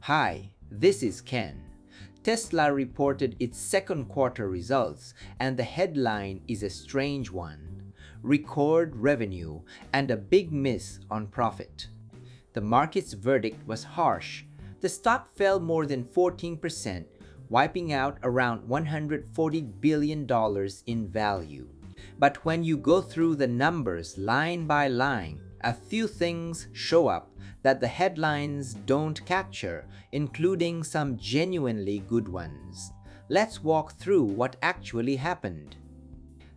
Hi, this is Ken. Tesla reported its second quarter results, and the headline is a strange one. Record revenue and a big miss on profit. The market's verdict was harsh. The stock fell more than 14%, wiping out around $140 billion in value. But when you go through the numbers line by line, a few things show up that the headlines don't capture, including some genuinely good ones. Let's walk through what actually happened.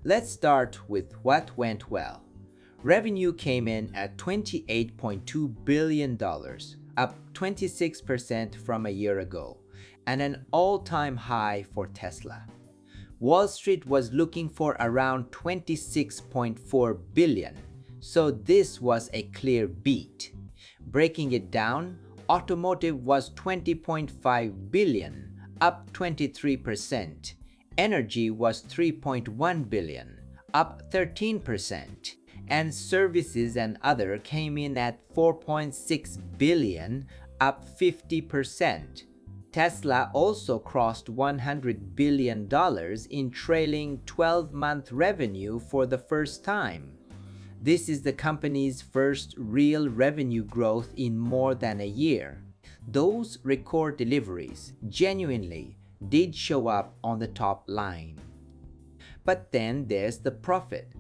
Let's start with what went well. Revenue came in at $28.2 billion, up 26% from a year ago, and an all-time high for Tesla. Wall Street was looking for around $26.4 billion, so this was a clear beat. Breaking it down, automotive was $20.5 billion, up 23%. Energy was $3.1 billion, up 13%. And services and other came in at $4.6 billion, up 50%. Tesla also crossed $100 billion in trailing 12-month revenue for the first time. This is the company's first real revenue growth in more than a year. Those record deliveries genuinely did show up on the top line. But then there's the profit.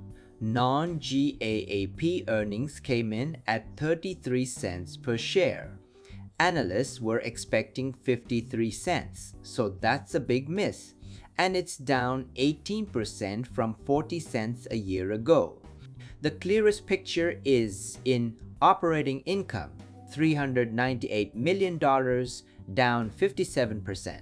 Non-GAAP earnings came in at 33 cents per share. Analysts were expecting 53 cents, so that's a big miss, and it's down 18% from 40 cents a year ago. The clearest picture is in operating income, $398 million, down 57%.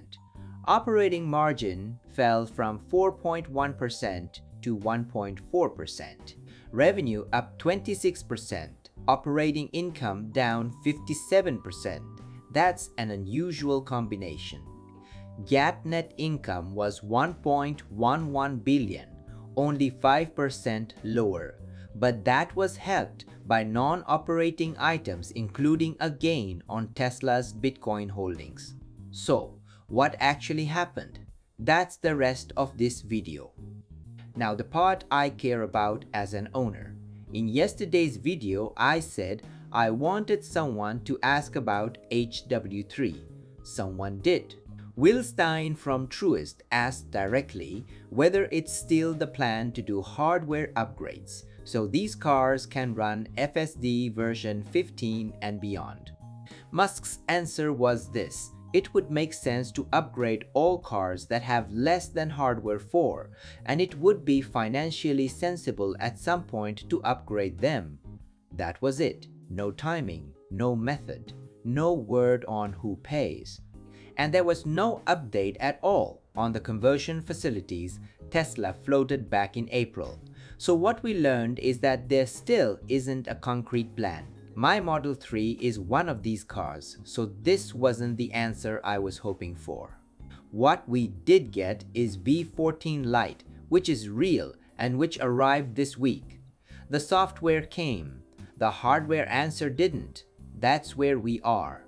Operating margin fell from 4.1% to 1.4%. Revenue up 26%. Operating income down 57%. That's an unusual combination. GAAP net income was $1.11 billion, only 5% lower, but that was helped by non-operating items including a gain on Tesla's Bitcoin holdings. So, what actually happened? That's the rest of this video. Now the part I care about as an owner. In yesterday's video, I said I wanted someone to ask about HW3. Someone did. Will Stein from Truist asked directly whether it's still the plan to do hardware upgrades so these cars can run FSD version 15 and beyond. Musk's answer was this: it would make sense to upgrade all cars that have less than hardware 4, and it would be financially sensible at some point to upgrade them. That was it. No timing, no method, no word on who pays. And there was no update at all on the conversion facilities Tesla floated back in April. So what we learned is that there still isn't a concrete plan. My Model 3 is one of these cars, so this wasn't the answer I was hoping for. What we did get is B14 Lite, which is real and which arrived this week. The software came, the hardware answer didn't. That's where we are.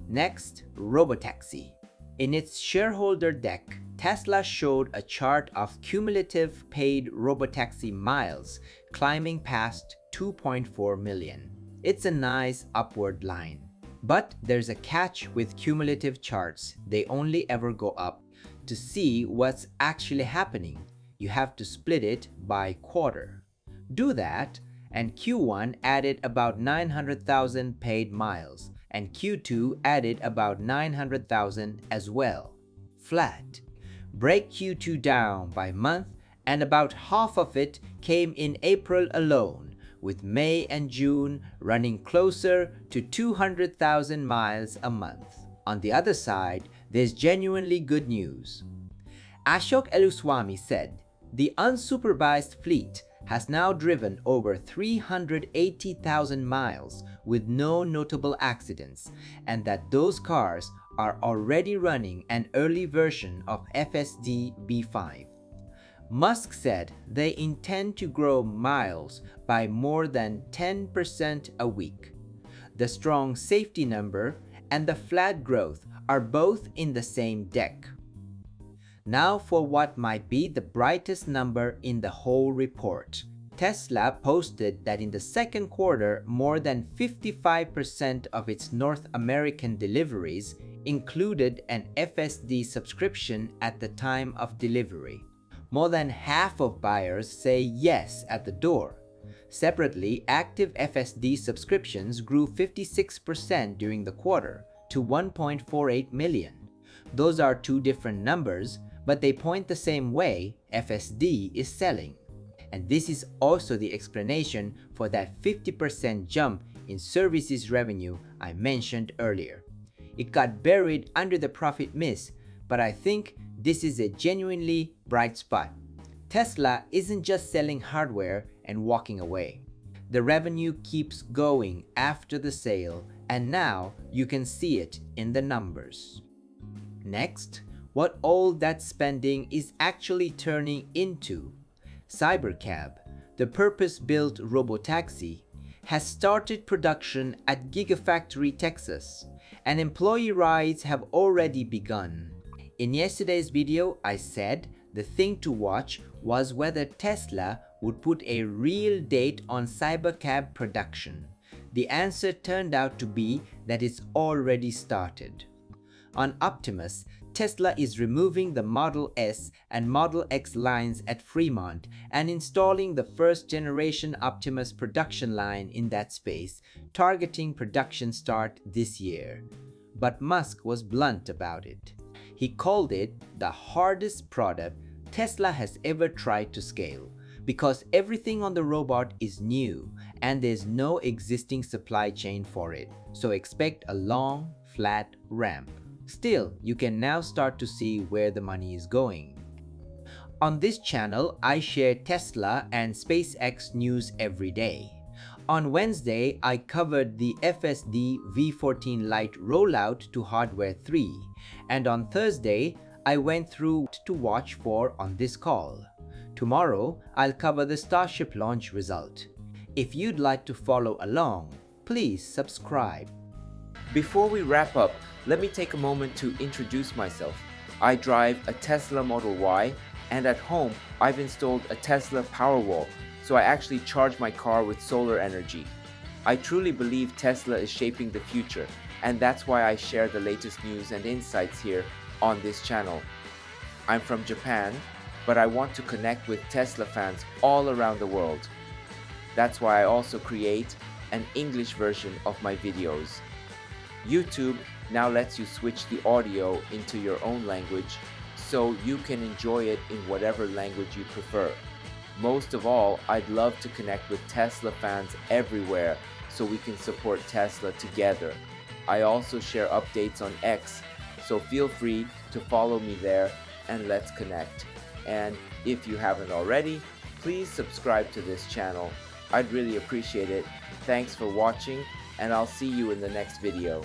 Next, Robotaxi. In its shareholder deck, Tesla showed a chart of cumulative paid Robotaxi miles climbing past 2.4 million. It's a nice upward line. But there's a catch with cumulative charts. They only ever go up. To see what's actually happening, you have to split it by quarter. Do that, and Q1 added about 900,000 paid miles, and Q2 added about 900,000 as well. Flat. Break Q2 down by month, and about half of it came in April alone, with May and June running closer to 200,000 miles a month. On the other side, there's genuinely good news. Ashok Eluswamy said, the unsupervised fleet has now driven over 380,000 miles with no notable accidents, and that those cars are already running an early version of FSD B5. Musk said they intend to grow miles by more than 10% a week. The strong safety number and the flat growth are both in the same deck. Now for what might be the brightest number in the whole report. Tesla posted that in the second quarter, more than 55% of its North American deliveries included an FSD subscription at the time of delivery. More than half of buyers say yes at the door. Separately, active FSD subscriptions grew 56% during the quarter to 1.48 million. Those are two different numbers, but they point the same way: FSD is selling. And this is also the explanation for that 50% jump in services revenue I mentioned earlier. It got buried under the profit miss, but I think this is a genuinely bright spot. Tesla isn't just selling hardware and walking away. The revenue keeps going after the sale, and now you can see it in the numbers. Next, what all that spending is actually turning into. Cybercab, the purpose-built Robotaxi, has started production at Gigafactory, Texas, and employee rides have already begun. In yesterday's video, I said the thing to watch was whether Tesla would put a real date on Cybercab production. The answer turned out to be that it's already started. On Optimus, Tesla is removing the Model S and Model X lines at Fremont and installing the first generation Optimus production line in that space, targeting production start this year. But Musk was blunt about it. He called it the hardest product Tesla has ever tried to scale, because everything on the robot is new and there's no existing supply chain for it, so expect a long, flat ramp. Still, you can now start to see where the money is going. On this channel, I share Tesla and SpaceX news every day. On Wednesday, I covered the FSD V14 Lite rollout to Hardware 3, and on Thursday, I went through to watch for on this call. Tomorrow, I'll cover the Starship launch result. If you'd like to follow along, please subscribe. Before we wrap up, let me take a moment to introduce myself. I drive a Tesla Model Y, and at home I've installed a Tesla Powerwall, so I actually charge my car with solar energy. I truly believe Tesla is shaping the future, and that's why I share the latest news and insights here on this channel. I'm from Japan, but I want to connect with Tesla fans all around the world. That's why I also create an English version of my videos. YouTube now lets you switch the audio into your own language, so you can enjoy it in whatever language you prefer. Most of all, I'd love to connect with Tesla fans everywhere so we can support Tesla together. I also share updates on X, so feel free to follow me there and let's connect. And if you haven't already, please subscribe to this channel. I'd really appreciate it. Thanks for watching, and I'll see you in the next video.